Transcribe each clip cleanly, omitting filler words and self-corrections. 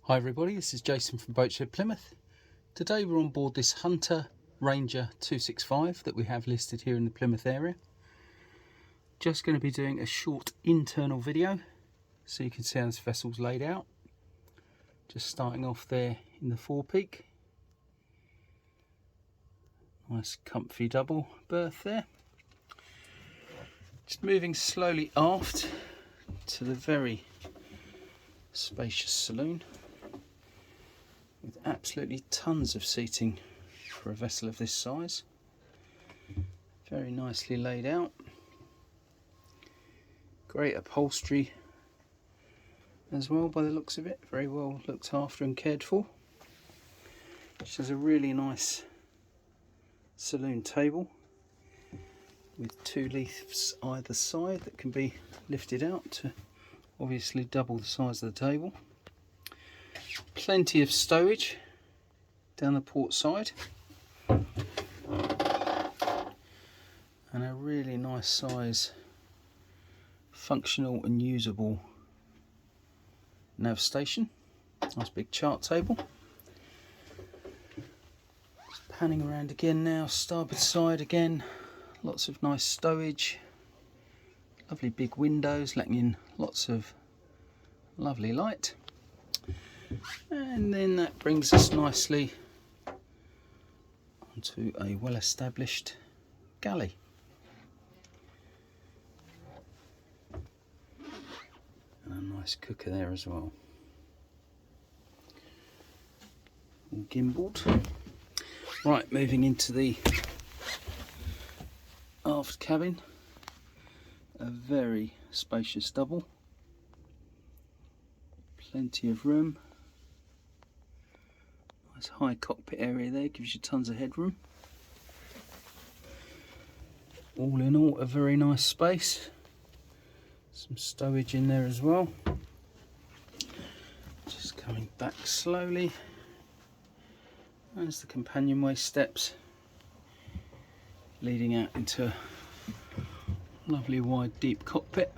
Hi everybody, this is Jason from Boatshed Plymouth. Today we're on board this Hunter Ranger 265 that we have listed here in the Plymouth area. Just going to be doing a short internal video so you can see how this vessel's laid out. Just starting off there in the forepeak. Nice comfy double berth there. Just moving slowly aft to the very spacious saloon, with absolutely tons of seating for a vessel of this size. Very nicely laid out. Great upholstery as well by the looks of it. Very well looked after and cared for. Which has a really nice saloon table with two leaves either side that can be lifted out to obviously double the size of the table. Plenty of stowage down the port side, and a really nice size functional and usable nav station. Nice big chart table. Just panning around again now, starboard side again, lots of nice stowage, lovely big windows letting in lots of lovely light. And then that brings us nicely onto a well-established galley. And a nice cooker there as well. All gimbaled. Right, moving into the aft cabin. A very spacious double. Plenty of room. Nice high cockpit area there, gives you tons of headroom. All in all, a very nice space. Some stowage in there as well. Just coming back slowly. There's the companionway steps leading out into a lovely wide deep cockpit.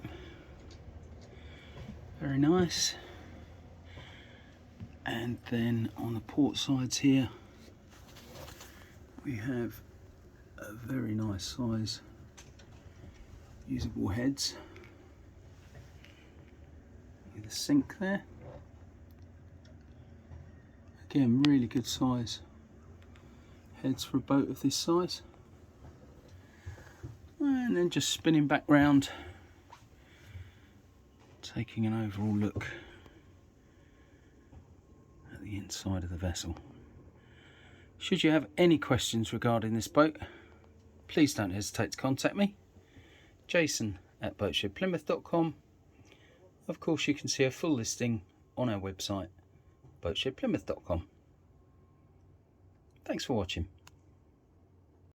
Very nice. And then on the port sides here we have a very nice size usable heads with a sink there. Again, really good size heads for a boat of this size. And then just spinning back round, taking an overall look at the inside of the vessel. Should you have any questions regarding this boat, please don't hesitate to contact me, jason@boatshedplymouth.com. Of course, you can see a full listing on our website, boatshedplymouth.com. Thanks for watching.